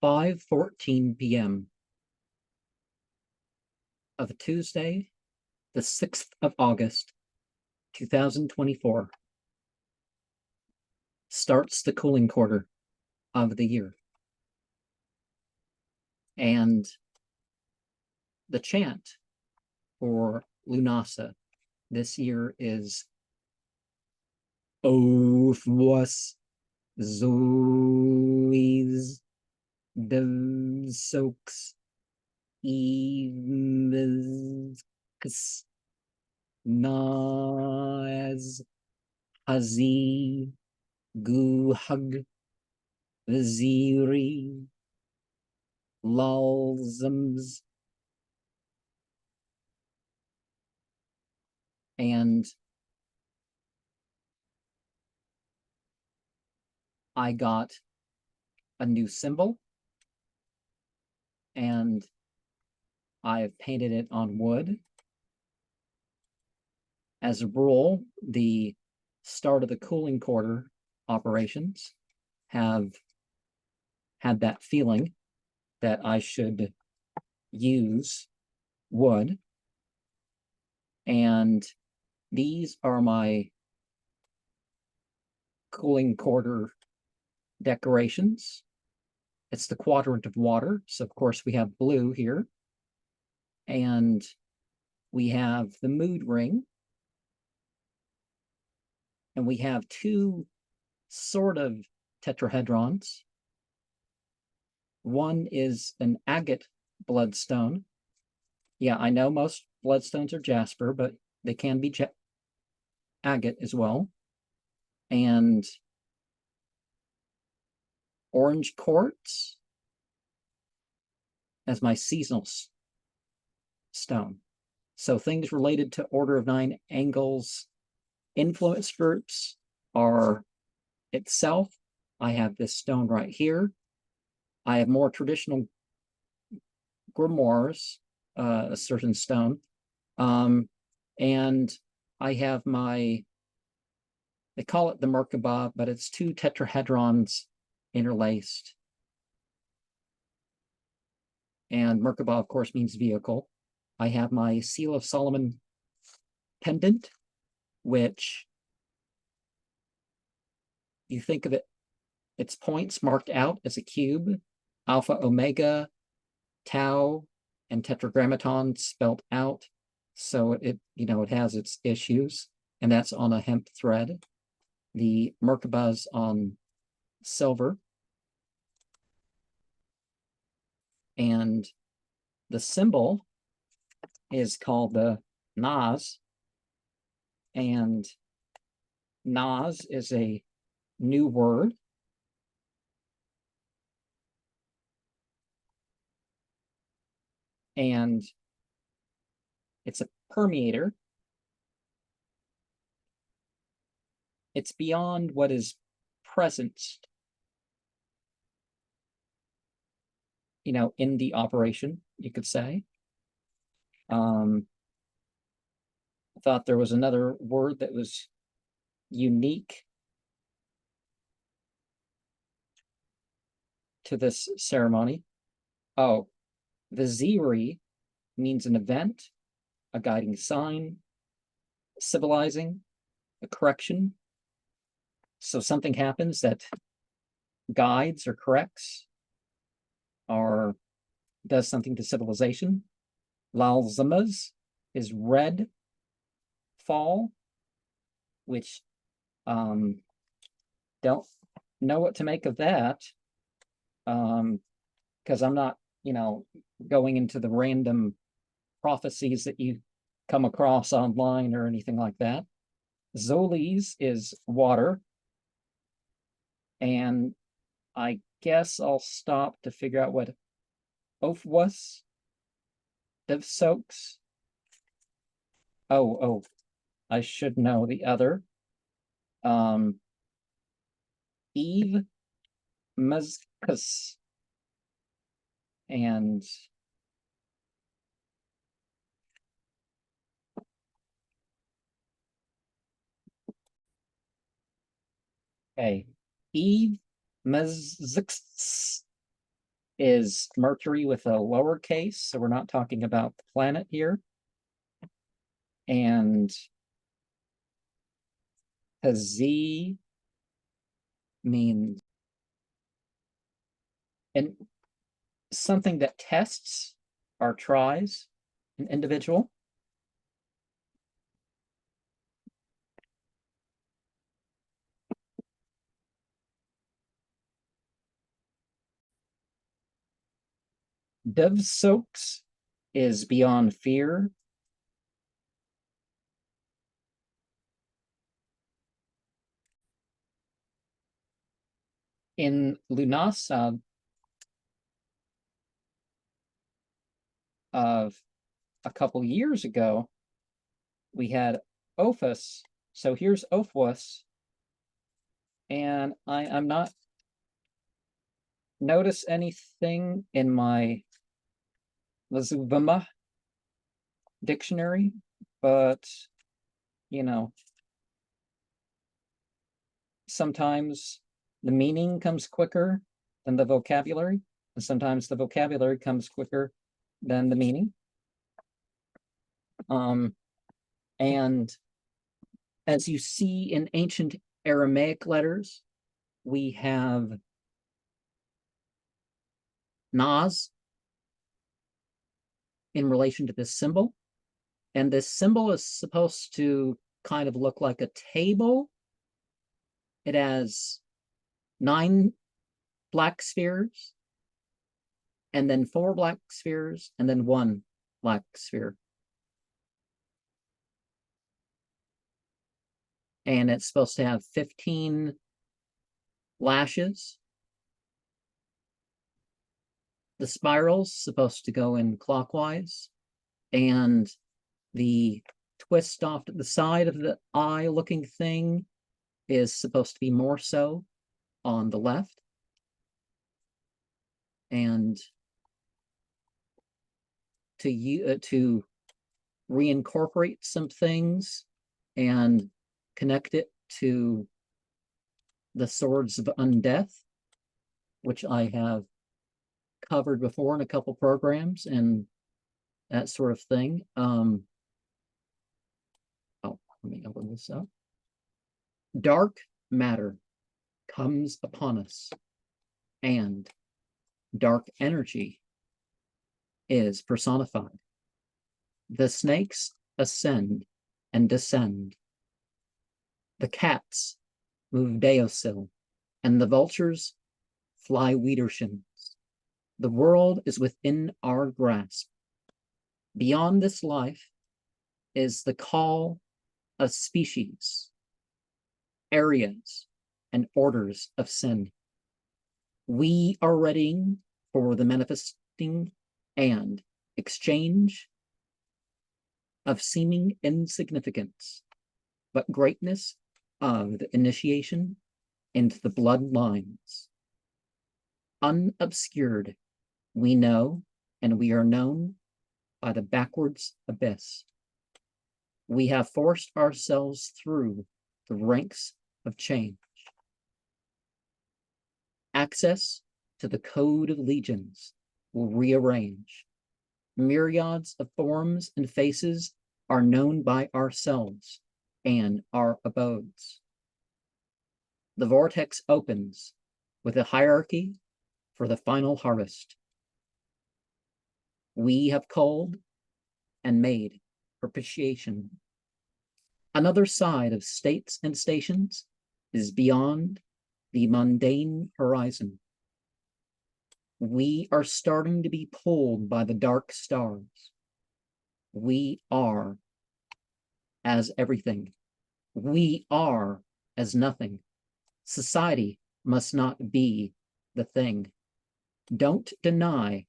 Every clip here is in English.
5:14 p.m. of Tuesday, the 6th of August, 2024, starts the cooling quarter of the year. And the chant for Lughnasadh this year is Othwas Zois Devsoks Evs Naz Hazi Guhug Vaziri Lalzams. And I got a new symbol, and I've painted it on wood. As a rule, the start of the cooling quarter operations have had that feeling that I should use wood. And these are my cooling quarter decorations. It's the quadrant of water. So, of course, we have blue here. And we have the mood ring. And we have two sort of tetrahedrons. One is an agate bloodstone. Yeah, I know most bloodstones are jasper, but they can be agate as well. And orange quartz as my seasonal stone. So things related to Order of Nine angles influence groups are itself. I have this stone right here. I have more traditional grimoires, a certain stone. And I have my, they call it the Merkabah, but it's two tetrahedrons interlaced. And Merkabah, of course, means vehicle. I have my Seal of Solomon pendant, which you think of it, its points marked out as a cube, alpha, omega, tau, and tetragrammaton spelled out. So it has its issues, and that's on a hemp thread. The Merkabah's on silver. And the symbol is called the Naz. And Naz is a new word. And it's a permeator. It's beyond what is present, in the operation, you could say. I thought there was another word that was unique to this ceremony. Oh, the Ziri means an event, a guiding sign, civilizing, a correction. So something happens that guides or corrects or does something to civilization. Lalzamas is red fall, which don't know what to make of that, because I'm not, going into the random prophecies that you come across online or anything like that. Zolis is water, and I guess I'll stop to figure out what Ophwas Devsoaks. Oh, I should know the other. Eve Mezcus. And okay, Eve Mezcus is Mercury with a lowercase, so we're not talking about the planet here. And a Z means and something that tests or tries an individual. Dev soaks is beyond fear. In Lughnasadh of a couple years ago, we had Ophus. So here's Ophus, and I'm not notice anything in my Lazuvama dictionary, but you know, sometimes the meaning comes quicker than the vocabulary, and sometimes the vocabulary comes quicker than the meaning. And as you see in ancient Aramaic letters, we have Nas in relation to this symbol. And this symbol is supposed to kind of look like a table. It has 9 black spheres, and then 4 black spheres, and then 1 black sphere. And it's supposed to have 15 lashes. The spiral's supposed to go in clockwise, and the twist off to the side of the eye looking thing is supposed to be more so on the left. And to reincorporate some things and connect it to the swords of Undeath, which I have covered before in a couple programs and that sort of thing. Oh, let me open this up. Dark matter comes upon us, and dark energy is personified. The snakes ascend and descend. The cats move deosil, and the vultures fly Wiedershins. The world is within our grasp. Beyond this life is the call of species, areas, and orders of sin. We are readying for the manifesting and exchange of seeming insignificance, but greatness of the initiation into the bloodlines. Unobscured, we know, and we are known by the backwards abyss. We have forced ourselves through the ranks of change. Access to the code of legions will rearrange. Myriads of forms and faces are known by ourselves and our abodes. The vortex opens with a hierarchy for the final harvest. We have culled and made propitiation. Another side of states and stations is beyond the mundane horizon. We are starting to be pulled by the dark stars. We are as everything. We are as nothing. Society must not be the thing. Don't deny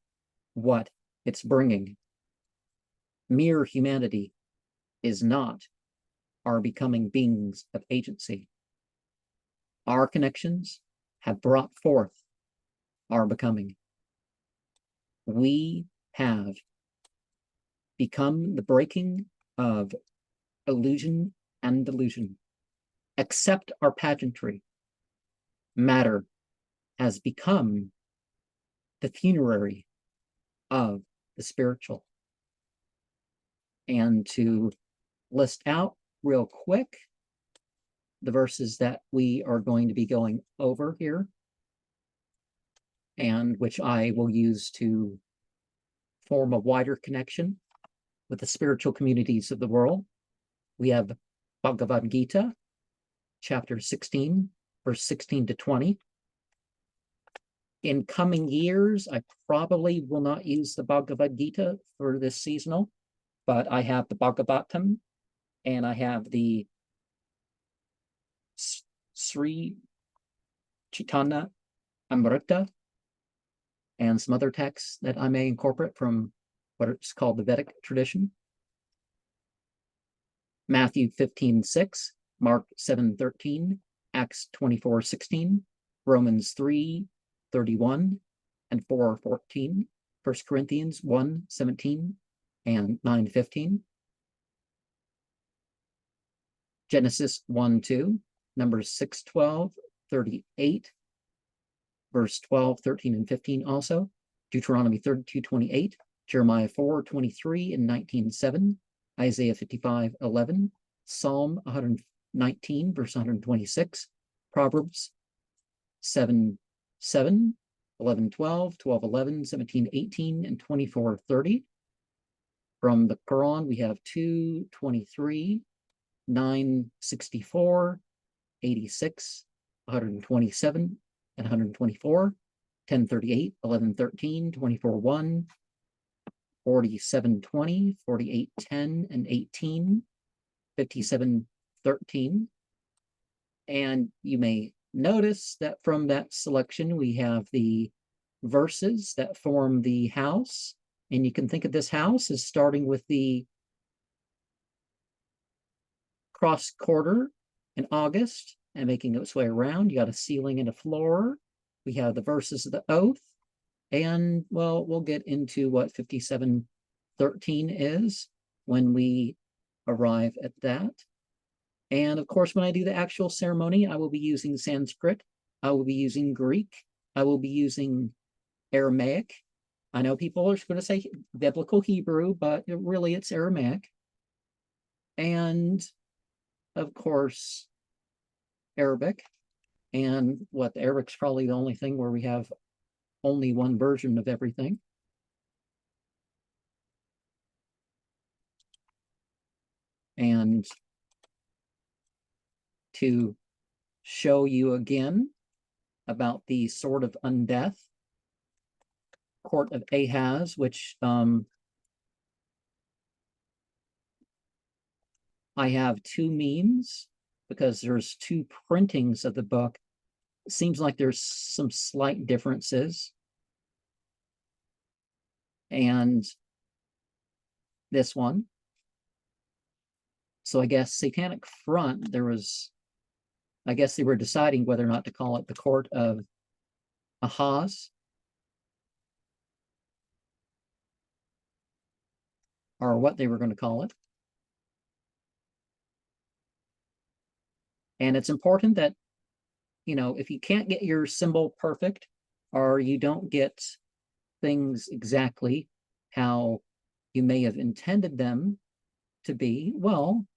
what it's bringing. Mere humanity is not our becoming beings of agency. Our connections have brought forth our becoming. We have become the breaking of illusion and delusion. Accept our pageantry. Matter has become the funerary of the spiritual. And to list out real quick the verses that we are going to be going over here, and which I will use to form a wider connection with the spiritual communities of the world. We have Bhagavad Gita, chapter 16, verse 16 to 20. In coming years, I probably will not use the Bhagavad Gita for this seasonal, but I have the Bhagavatam, and I have the Sri Chaitanya Amrita, and some other texts that I may incorporate from what is called the Vedic tradition. Matthew 15:6, Mark 7:13, Acts 24:16, Romans 3:31 and 4:14, 1 Corinthians 1:17 and 9:15, Genesis 1:2, Numbers 6:12, 38, verse 12, 13, and 15 also, Deuteronomy 32:28, Jeremiah 4:23 and 19:7, Isaiah 55:11, Psalm 119, verse 126, Proverbs 7:7, 11:12, 12:11, 17:18, and 24:30. From the Quran, we have 2:23, 9:64, 86, 127, and 124, 10:38, 11:13, 24:1, 47:20, 48:10, and 18, 57:13. And you may notice that from that selection, we have the verses that form the house. And you can think of this house as starting with the cross quarter in August and making its way around. You got a ceiling and a floor. We have the verses of the oath. And, well, we'll get into what 57:13 is when we arrive at that. And of course, when I do the actual ceremony, I will be using Sanskrit. I will be using Greek. I will be using Aramaic. I know people are going to say biblical Hebrew, but really it's Aramaic. And of course, Arabic. And what Arabic's probably the only thing where we have only one version of everything. And to show you again about the Sword of Undeath, Court of Ahaz, which I have two means because there's two printings of the book. It seems like there's some slight differences. And this one. So I guess Satanic Front, I guess they were deciding whether or not to call it the Court of Ahaz or what they were going to call it. And it's important that, if you can't get your symbol perfect or you don't get things exactly how you may have intended them to be, well,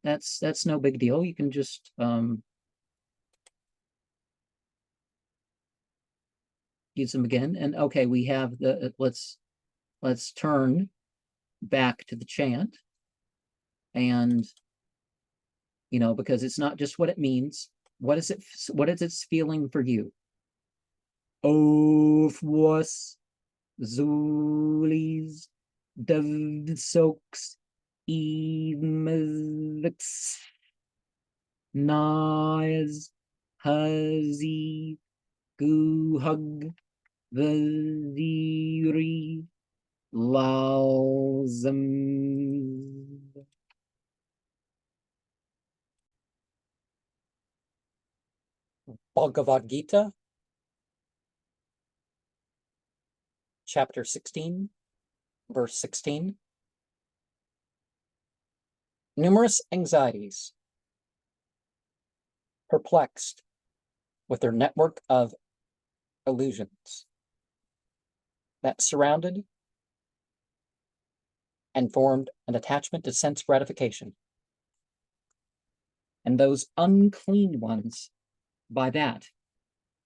that's no big deal. You can just use them again. And okay, we have let's turn back to the chant. And because it's not just what it means. What is its feeling for you? Of was Zulis Davsoks Evmix Naz Hazi Guhug Vaziri Lalzam. Bhagavad Gita, chapter 16, verse 16. Numerous anxieties, perplexed with their network of illusions, that surrounded and formed an attachment to sense gratification. And those unclean ones, by that,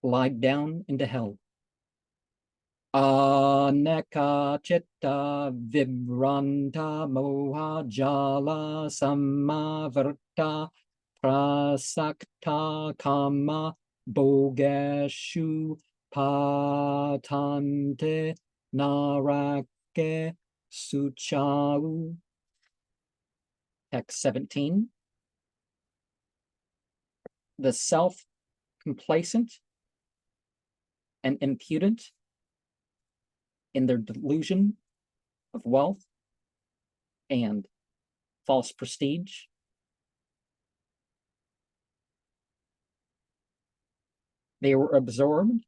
glide down into hell. Aneka chitta vibranta moha jala samavarta prasakta kama bogeshu patante narake suchau. Text 17. The self-complacent and impudent in their delusion of wealth and false prestige, they were absorbed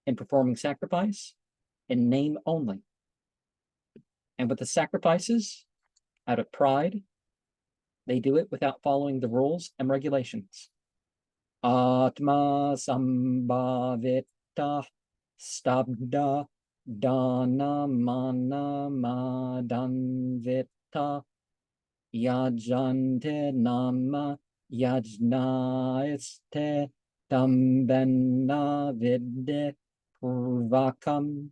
in performing sacrifice in name only. And with the sacrifices, out of pride, they do it without following the rules and regulations. Atma sambhavita stabda dana mana madanvita yajante nama yajnaiste tambena vidde purvakam.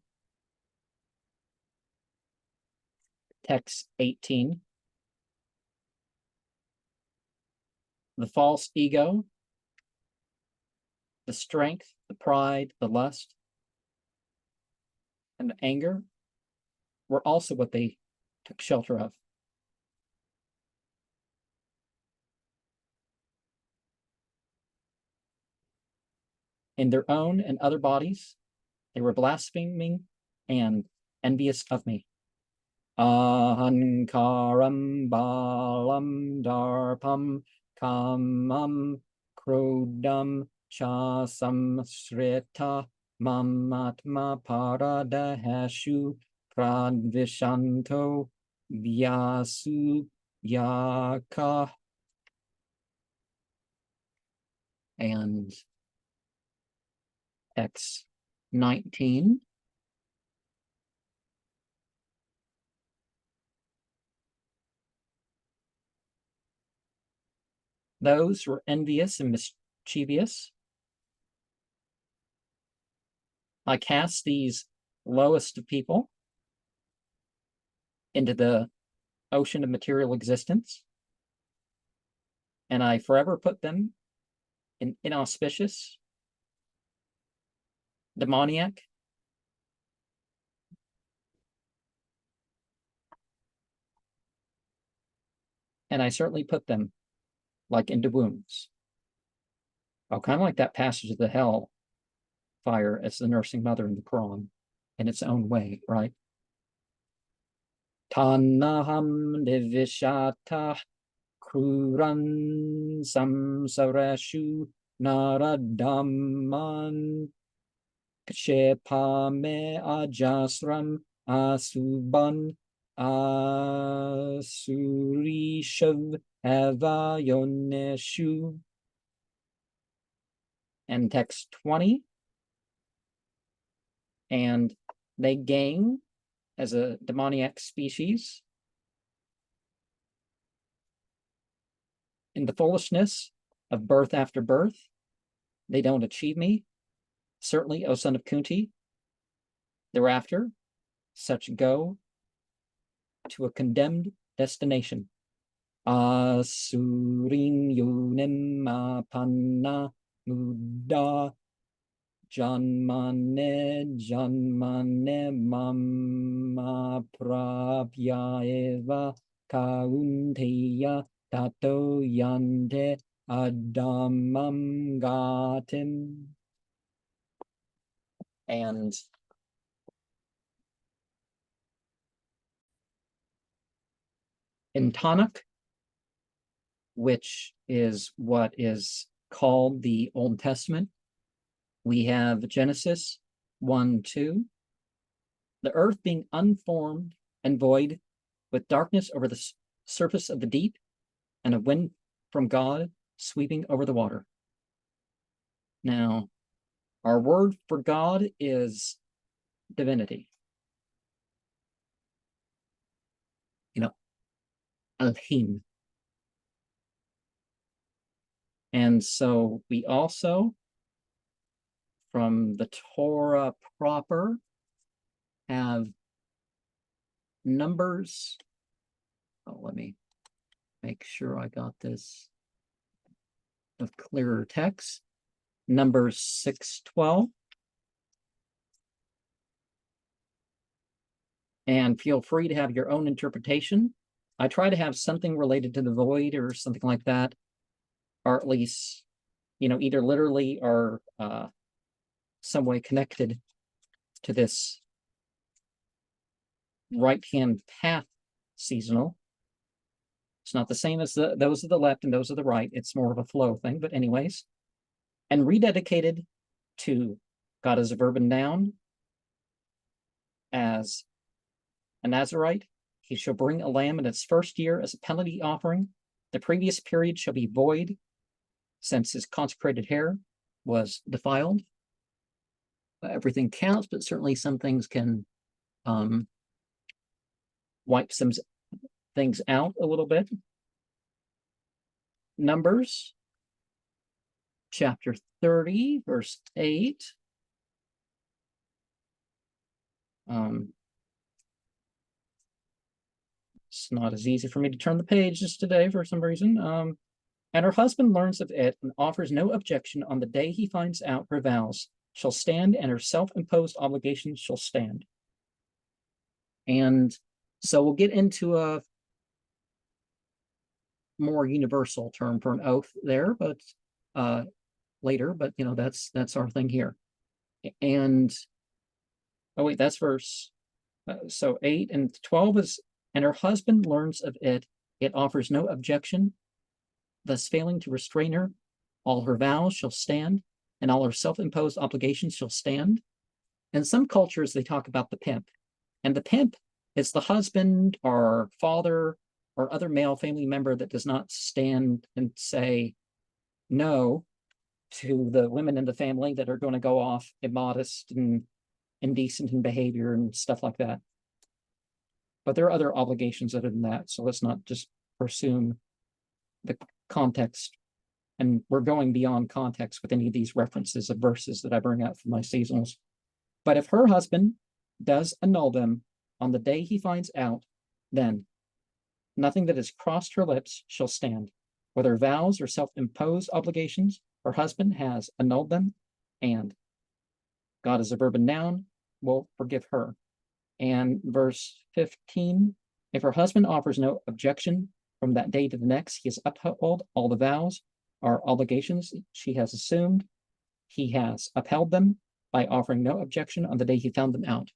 Text 18. The false ego, the strength, the pride, the lust, and the anger were also what they took shelter of. In their own and other bodies, they were blaspheming and envious of me. Ahankaram balam darpam kamam krodam chasam srita mamatma paradahashu pradvishanto vyasu yaka. And text 19. Those who are envious and mischievous, I cast these lowest of people into the ocean of material existence, and I forever put them in inauspicious, demoniac, and I certainly put them like into wounds. Oh, kind of like that passage of the hell fire as the nursing mother in the Quran in its own way, right? Tanaham divishata kruran samsareshu naradaman kshepame ajasram asuban asurishav avayoneshu. And text 20. And they gang as a demoniac species in the foolishness of birth after birth. They don't achieve me. Certainly, O son of Kunti, thereafter, such go to a condemned destination. Asurin yunim apanna muda janmane mamma prapyaeva kaunteya tato yante adamam gatim. And in Tanakh, which is what is called the Old Testament, we have Genesis 1:2, the earth being unformed and void, with darkness over the surface of the deep, and a wind from God sweeping over the water. Now, our word for God is divinity. Elohim. And so we also, from the Torah proper, have numbers. Oh, let me make sure I got this with clearer text. Numbers 6:12. And feel free to have your own interpretation. I try to have something related to the void or something like that, or at least, either literally or some way connected to this right-hand path seasonal. It's not the same as those of the left and those of the right. It's more of a flow thing, but anyways. And rededicated to God as a verb and noun, as a Nazarite. He shall bring a lamb in its first year as a penalty offering. The previous period shall be void, since his consecrated hair was defiled. Everything counts, but certainly some things can wipe some things out a little bit. Numbers, chapter 30, verse 8. It's not as easy for me to turn the pages today for some reason. And her husband learns of it and offers no objection on the day he finds out her vows shall stand and her self-imposed obligations shall stand. And so we'll get into a more universal term for an oath there, but later, but that's our thing here. And oh wait, that's verse so 8 and 12 is, and her husband learns of it, it offers no objection, thus failing to restrain her, all her vows shall stand, and all her self-imposed obligations shall stand. In some cultures, they talk about the pimp, and the pimp is the husband or father or other male family member that does not stand and say no to the women in the family that are going to go off immodest and indecent in behavior and stuff like that. But there are other obligations other than that, so let's not just presume the context. And we're going beyond context with any of these references of verses that I bring out from my seasonals. But if her husband does annul them on the day he finds out, then nothing that has crossed her lips shall stand. Whether vows or self-imposed obligations, her husband has annulled them, and God as a verb and noun will forgive her. And verse 15, if her husband offers no objection from that day to the next, he has upheld all the vows or obligations she has assumed. He has upheld them by offering no objection on the day he found them out.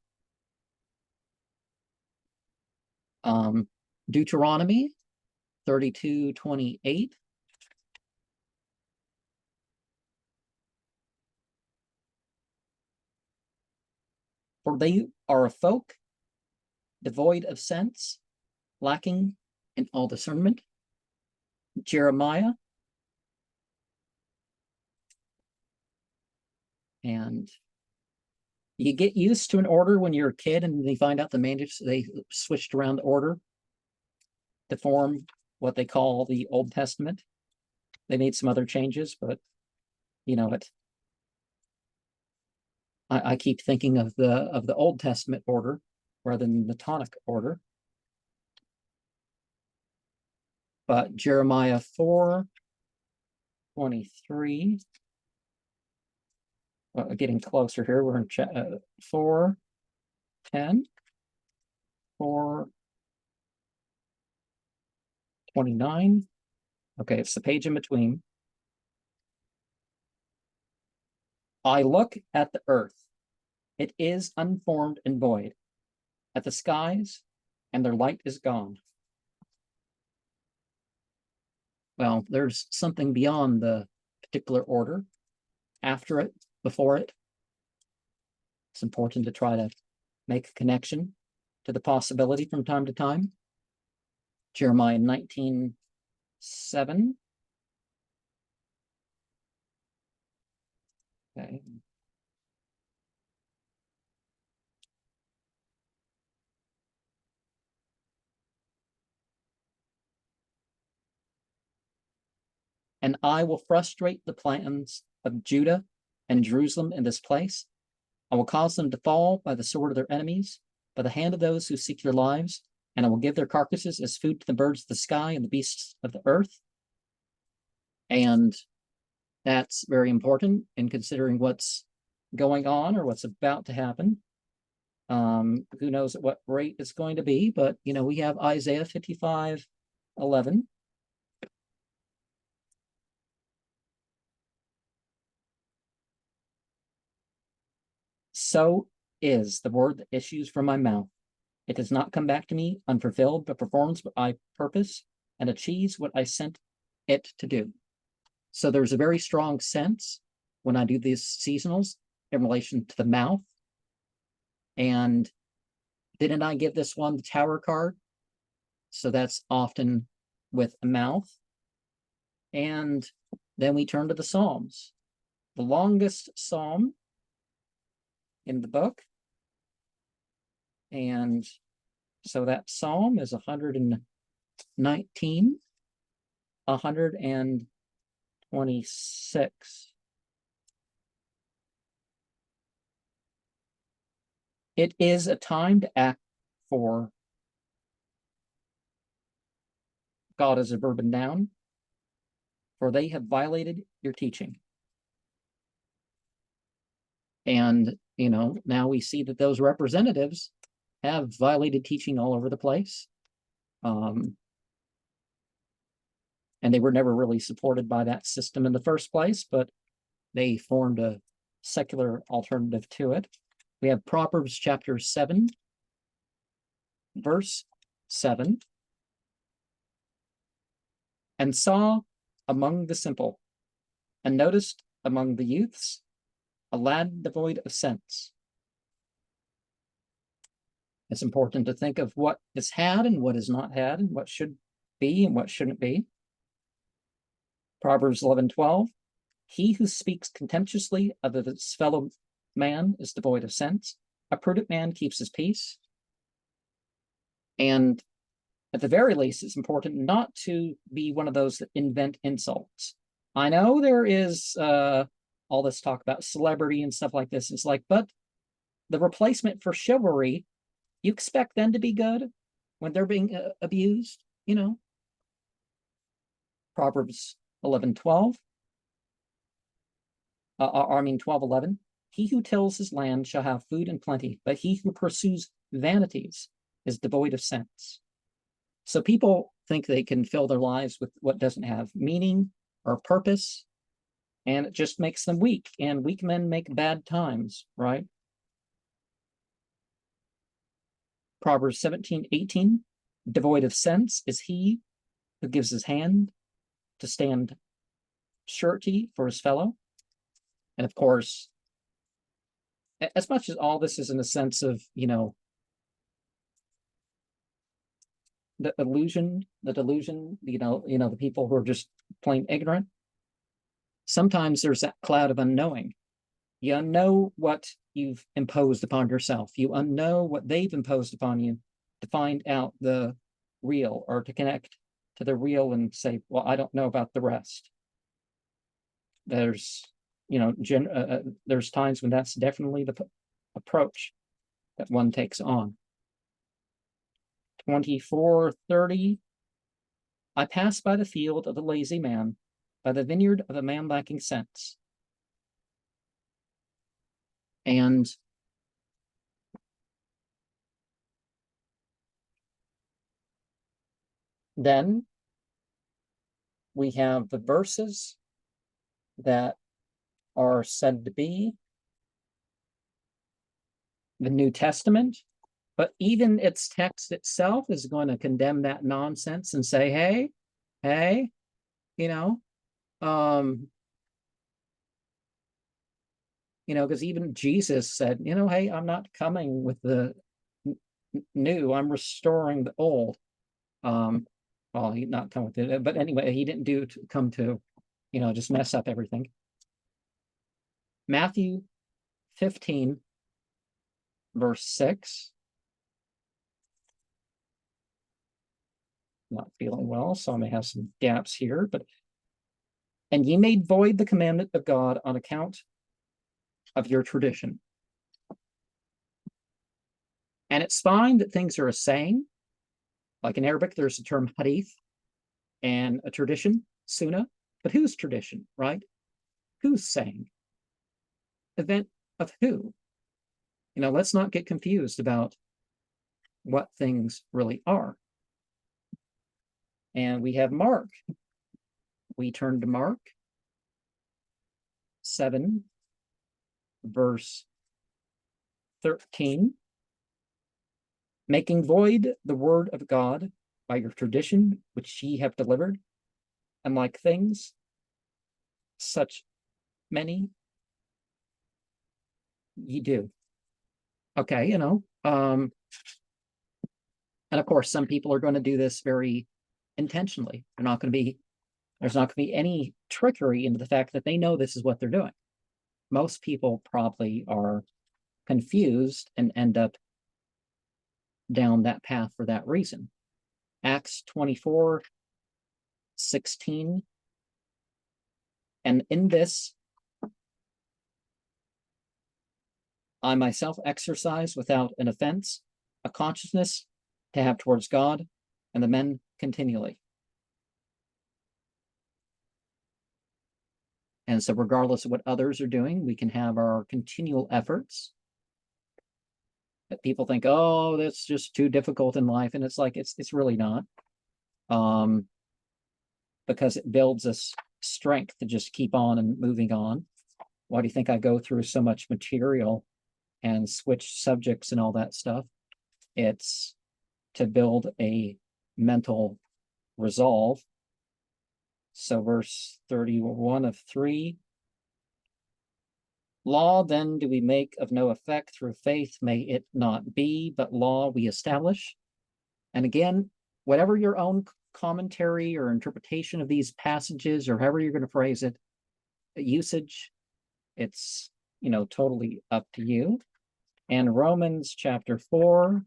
Deuteronomy 32:28. For they are a folk devoid of sense, lacking in all discernment. Jeremiah. And you get used to an order when you're a kid and they find out they switched around the order to form what they call the Old Testament. They made some other changes, but I keep thinking of the Old Testament order rather than the Tonic order. But Jeremiah 4:23. Getting closer here. We're in 4:10, 4:29. Okay, it's the page in between. I look at the earth. It is unformed and void. At the skies, and their light is gone. Well, there's something beyond the particular order, after it, before it. It's important to try to make a connection to the possibility from time to time. Jeremiah 19:7. Okay. And I will frustrate the plans of Judah and Jerusalem in this place. I will cause them to fall by the sword of their enemies, by the hand of those who seek their lives, and I will give their carcasses as food to the birds of the sky and the beasts of the earth. And that's very important in considering what's going on or what's about to happen. Who knows at what rate it's going to be, but we have Isaiah 55:11. So is the word that issues from my mouth. It does not come back to me unfulfilled, but performs what I purpose and achieves what I sent it to do. So there's a very strong sense when I do these seasonals in relation to the mouth. And didn't I give this one the Tower card? So that's often with a mouth. And then we turn to the Psalms. The longest psalm in the book. And so that psalm is 119, 126. It is a time to act for God as a verb and noun, for they have violated your teaching. And, now we see that those representatives have violated teaching all over the place. And they were never really supported by that system in the first place, but they formed a secular alternative to it. We have Proverbs chapter 7, verse 7. And saw among the simple, and noticed among the youths, a lad devoid of sense. It's important to think of what is had and what is not had, and what should be and what shouldn't be. Proverbs 11:12. He who speaks contemptuously of his fellow man is devoid of sense. A prudent man keeps his peace. And at the very least, it's important not to be one of those that invent insults. I know there is all this talk about celebrity and stuff like this. It's like, but the replacement for chivalry, you expect them to be good when they're being abused, Proverbs 11:12. 12:11. He who tills his land shall have food and plenty, but he who pursues vanities is devoid of sense. So people think they can fill their lives with what doesn't have meaning or purpose, and it just makes them weak, and weak men make bad times, right? Proverbs 17:18. Devoid of sense is he who gives his hand to stand surety for his fellow. And of course, as much as all this is in a sense of, the delusion, the people who are just plain ignorant, sometimes there's that cloud of unknowing. You unknow what you've imposed upon yourself. You unknow what they've imposed upon you to find out the real, or to connect to the real and say, well, I don't know about the rest. There's, there's times when that's definitely the approach that one takes on. 24:30. I pass by the field of a lazy man, by the vineyard of a man lacking sense. And then we have the verses that are said to be the New Testament, but even its text itself is going to condemn that nonsense and say, hey, because even Jesus said, hey, I'm not coming with the new, I'm restoring the old. Well, he not come with it, but anyway, he didn't come to, just mess up everything. Matthew 15, verse 6. Not feeling well, so I may have some gaps here, but And ye made void the commandment of God on account of your tradition. And it's fine that things are a saying. Like in Arabic, there's a term hadith and a tradition, sunnah. But whose tradition, right? Who's saying? Event of who? Let's not get confused about what things really are. And we have Mark. We turn to Mark 7, verse 13. Making void the word of God by your tradition, which ye have delivered, and like things, such many ye do. Okay, and of course, some people are going to do this very intentionally. There's not going to be any trickery into the fact that they know this is what they're doing. Most people probably are confused and end up down that path for that reason. Acts 24:16. And in this, I myself exercise without an offense a consciousness to have towards God and the men continually. And so regardless of what others are doing, we can have our continual efforts. That people think, oh, that's just too difficult in life. And it's like, it's really not. Because it builds us strength to just keep on and moving on. Why do you think I go through so much material and switch subjects and all that stuff? It's to build a mental resolve. So verse 31 of 3. Law then do we make of no effect through faith, may it not be, but law we establish. And again, whatever your own commentary or interpretation of these passages, or however you're going to phrase it, usage, it's totally up to you. And Romans chapter 4,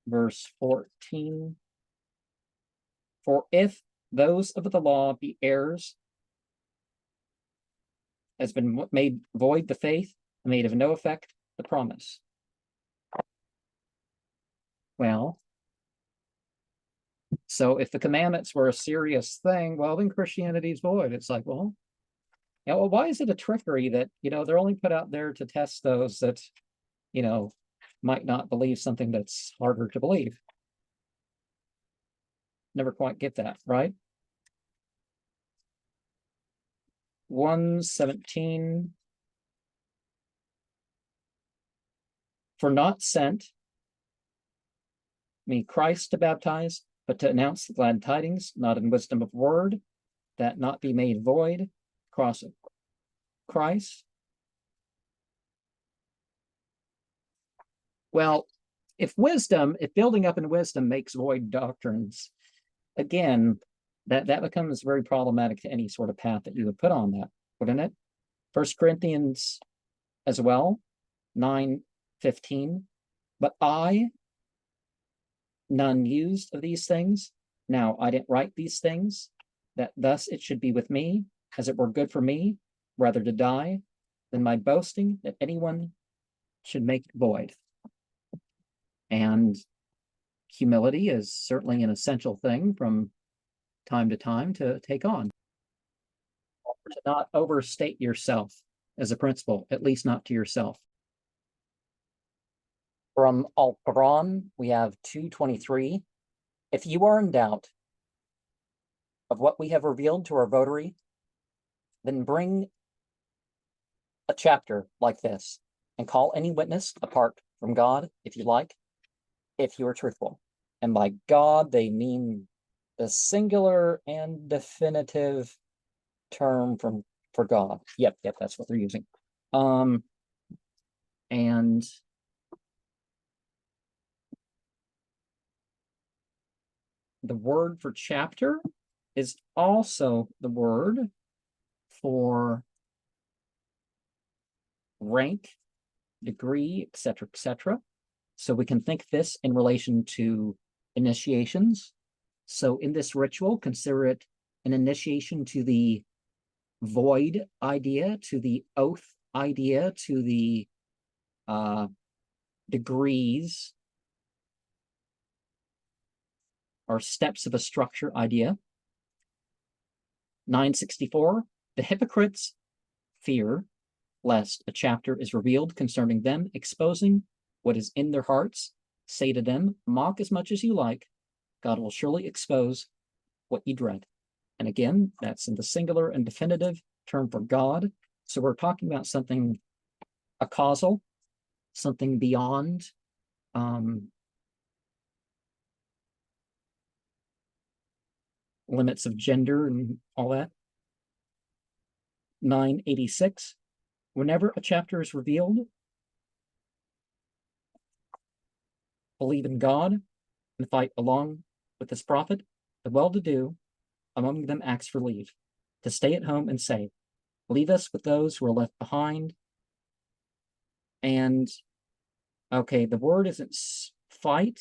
verse 14. For if those of the law be heirs, has been made void the faith, made of no effect the promise. Well, so if the commandments were a serious thing, well, then Christianity's void. It's like, well, why is it a trickery that, they're only put out there to test those that, might not believe something that's harder to believe? Never quite get that, right? 1:17. For not sent me Christ to baptize, but to announce the glad tidings, not in wisdom of word, that not be made void, cross of Christ. Well, if building up in wisdom makes void doctrines, again, that becomes very problematic to any sort of path that you would put on that, wouldn't it? 1 Corinthians as well, 9:15. But I, none used of these things. Now I didn't write these things, that thus it should be with me, as it were good for me, rather to die, than my boasting that anyone should make it void. And humility is certainly an essential thing from time to time to take on. To not overstate yourself as a principle, at least not to yourself. From Al-Quran, we have 2:23. If you are in doubt of what we have revealed to our votary, then bring a chapter like this and call any witness apart from God, if you like, if you are truthful. And by God, they mean the singular and definitive term for God. Yep, that's what they're using. And the word for chapter is also the word for rank, degree, etc., etc. So we can think this in relation to initiations. So in this ritual, consider it an initiation to the void idea to the oath idea to the degrees or steps of a structure idea. 964, the hypocrites fear lest a chapter is revealed concerning them, exposing what is in their hearts. Say to them, mock as much as you like. God will surely expose what you dread. And again, that's in the singular and definitive term for God. So we're talking about something, a causal, something beyond limits of gender and all that. 986, whenever a chapter is revealed, believe in God and fight along with this prophet. The well-to-do among them asks for leave to stay at home and say, leave us with those who are left behind. And okay, the word isn't fight,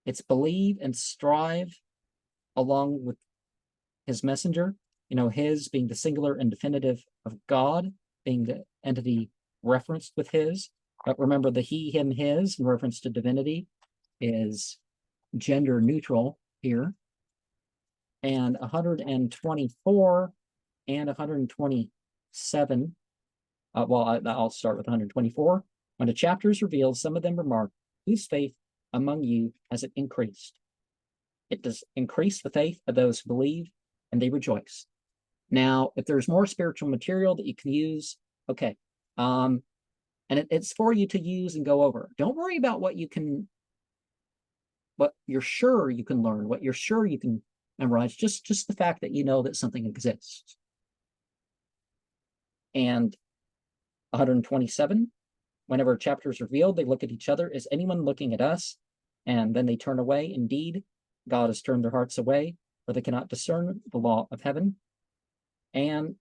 it's believe and strive along with his messenger, his being the singular and definitive of God, being the entity referenced with his. But remember, the he, him, his in reference to divinity is gender neutral here. And 124 and 127, I'll start with 124. When a chapter is revealed, some of them remark, whose faith among you has it increased? It does increase the faith of those who believe, and they rejoice. Now, if there's more spiritual material that you can use, okay. And it's for you to use and go over. Don't worry about what you're sure you can learn, what you're sure you can memorize, just the fact that you know that something exists. And 127, whenever a chapter is revealed, they look at each other. Is anyone looking at us? And then they turn away. Indeed, God has turned their hearts away, for they cannot discern the law of heaven. And,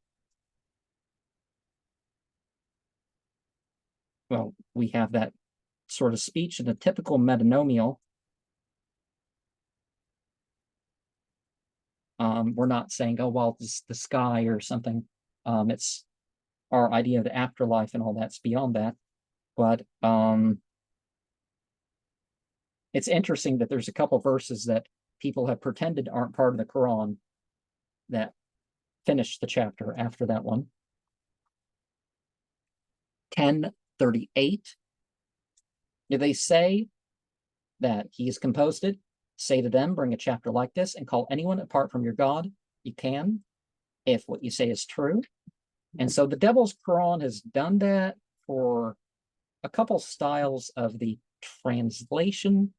well, we have that sort of speech in a typical metanomial. We're not saying, oh, well, it's the sky or something. It's our idea of the afterlife and all that's beyond that. But it's interesting that there's a couple verses that people have pretended aren't part of the Quran that finish the chapter after that one. 1038. Do they say that he has composed it? Say to them, bring a chapter like this and call anyone apart from your God. You can, if what you say is true. And so the Devil's Quran has done that for a couple styles of the translation,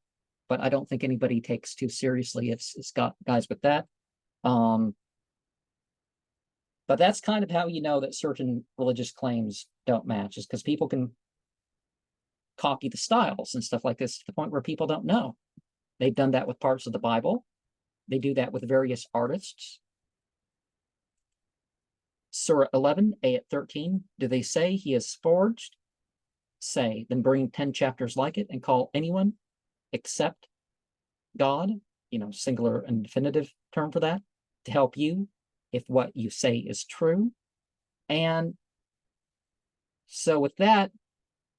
but I don't think anybody takes too seriously. It's got guys with that. But that's kind of how you know that certain religious claims don't match, is because people can copy the styles and stuff like this to the point where people don't know. They've done that with parts of the Bible. They do that with various artists. Surah 11, ayat 13. Do they say he is forged? Say, then bring 10 chapters like it and call anyone except God, singular and definitive term for that, to help you if what you say is true. And so with that,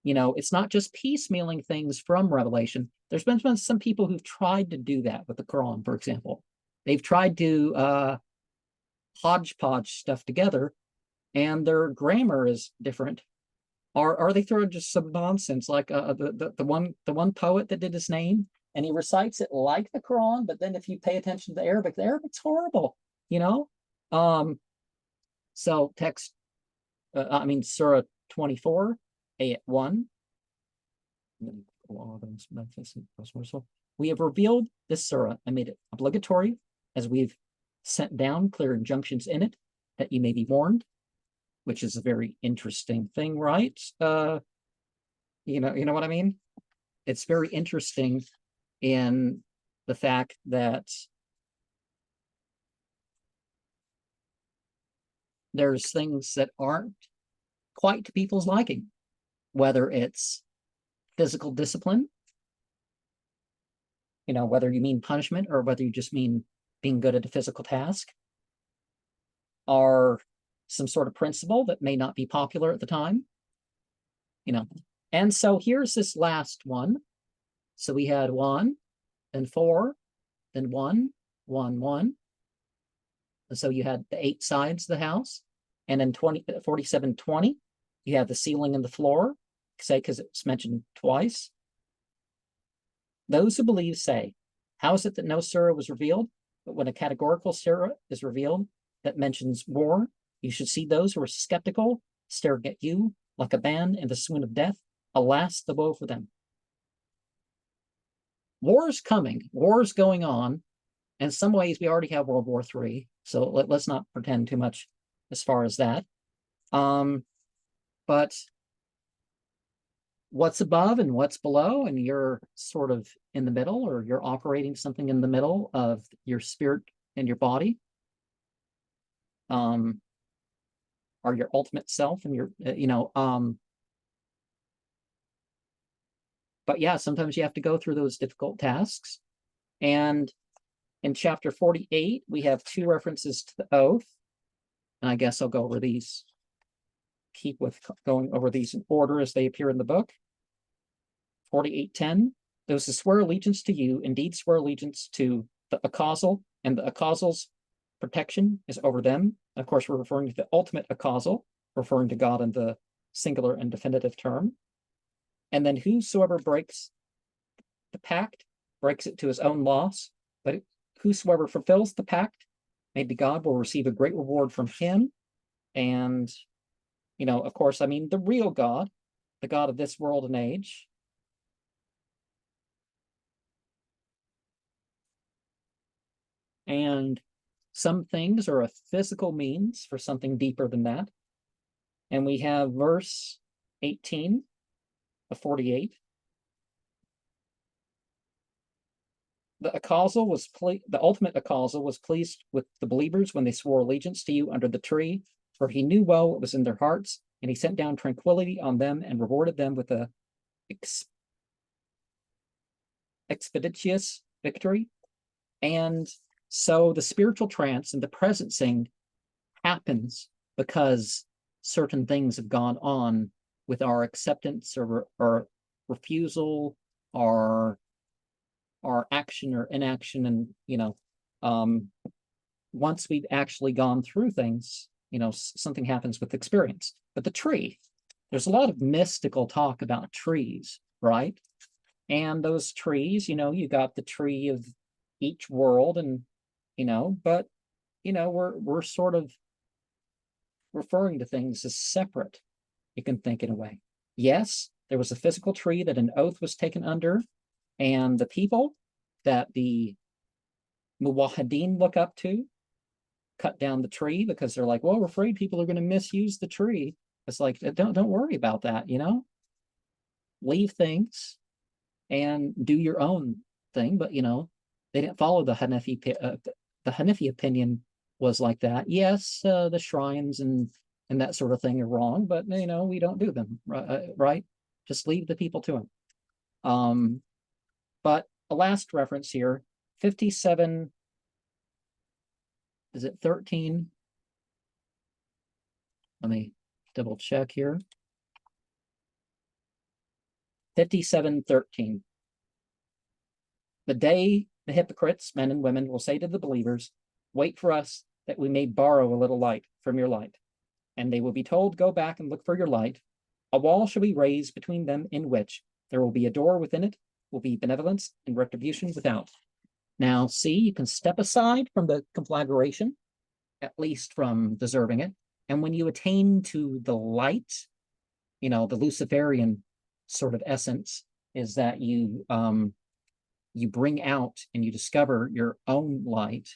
it's not just piecemealing things from Revelation. There's been some people who've tried to do that with the Quran, for example. They've tried to hodgepodge stuff together, and their grammar is different. Or they throw just some nonsense, like the one poet that did his name, and he recites it like the Quran, but then if you pay attention to the Arabic's horrible, So text, Surah 24, ayat 1. We have revealed this surah and made it obligatory, as we've sent down clear injunctions in it, that you may be warned, which is a very interesting thing, right? You know what I mean? It's very interesting in the fact that there's things that aren't quite to people's liking, whether it's physical discipline, whether you mean punishment or whether you just mean being good at a physical task, are some sort of principle that may not be popular at the time, And so here's this last one. So we had 1, then 4, then 1, 1, 1. And so you had the 8 sides of the house. And then 4720, you have the ceiling and the floor, say, because it's mentioned twice. Those who believe say, how is it that no surah was revealed? But when a categorical surah is revealed that mentions war, you should see those who are skeptical staring at you like a man in the swoon of death. Alas, the woe for them. War is coming. War is going on. In some ways, we already have World War III. So let's not pretend too much as far as that. But what's above and what's below, and you're sort of in the middle, or you're operating something in the middle of your spirit and your body, or your ultimate self and your, but yeah, sometimes you have to go through those difficult tasks. And in chapter 48, we have 2 references to the oath. And I guess I'll go over these, keep with going over these in order as they appear in the book. 48:10, those who swear allegiance to you indeed swear allegiance to the Acausal, and the Acausal's protection is over them. Of course, we're referring to the ultimate Acausal, referring to God in the singular and definitive term. And then whosoever breaks the pact breaks it to his own loss, but whosoever fulfills the pact, maybe God will receive a great reward from him. And, of course, I mean, the real God, the God of this world and age. And some things are a physical means for something deeper than that. And we have verse 18 of 48. The ultimate Acausal was pleased with the believers when they swore allegiance to you under the tree, for he knew well what was in their hearts, and he sent down tranquility on them and rewarded them with a expeditious victory. And so the spiritual trance and the presencing happens because certain things have gone on with our acceptance or refusal, or our action or inaction. And, once we've actually gone through things, something happens with experience. But the tree, there's a lot of mystical talk about trees, right? And those trees, you got the tree of each world, and, but, we're sort of referring to things as separate. You can think in a way. Yes, there was a physical tree that an oath was taken under, and the people that the Muwahideen look up to cut down the tree because they're like, well, we're afraid people are going to misuse the tree. It's like, don't worry about that, leave things and do your own thing. But, they didn't follow the Hanafi opinion was like that. Yes, the shrines and that sort of thing are wrong, but, we don't do them, right? Just leave the people to them. But a last reference here, 57, is it 13? Let me double check here. 57:13. The day the hypocrites, men and women, will say to the believers, wait for us that we may borrow a little light from your light. And they will be told, go back and look for your light. A wall shall be raised between them, in which there will be a door within it, will be benevolence and retribution without. Now, see, you can step aside from the conflagration, at least from deserving it. And when you attain to the light, the Luciferian sort of essence is that you bring out and you discover your own light,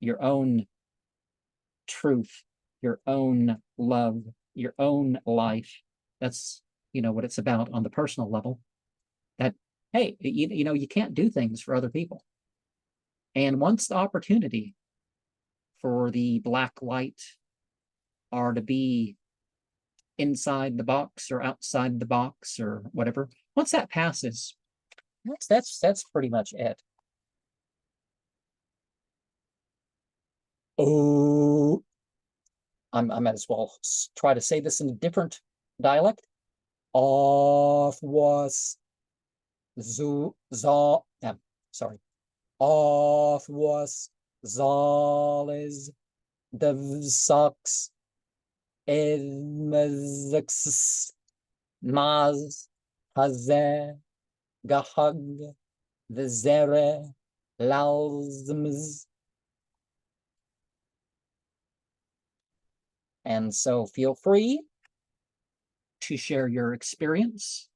your own truth, your own love, your own life. That's, what it's about on the personal level. That, hey, you can't do things for other people. And once the opportunity for the black light are to be inside the box or outside the box or whatever, once that passes, that's pretty much it. Oh, I might as well try to say this in a different dialect. Of was zu za sorry. Of was zales devsaks elmezx maz haze gahag vizere lalzmz. And so feel free to share your experience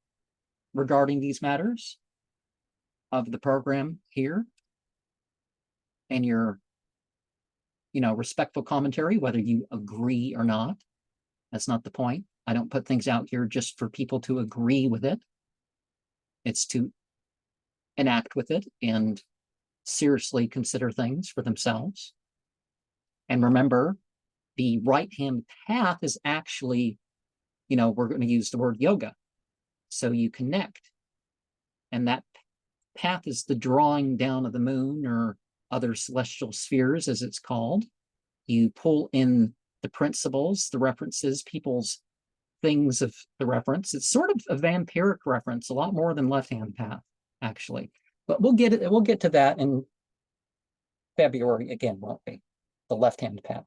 regarding these matters of the program here and your, respectful commentary, whether you agree or not. That's not the point. I don't put things out here just for people to agree with it. It's to enact with it and seriously consider things for themselves. And remember, the right-hand path is actually, we're going to use the word yoga. So you connect. And that path is the drawing down of the moon or other celestial spheres, as it's called. You pull in the principles, the references, people's things of the reference. It's sort of a vampiric reference, a lot more than left-hand path, actually. But we'll get to that in February again, won't we? The left-hand path.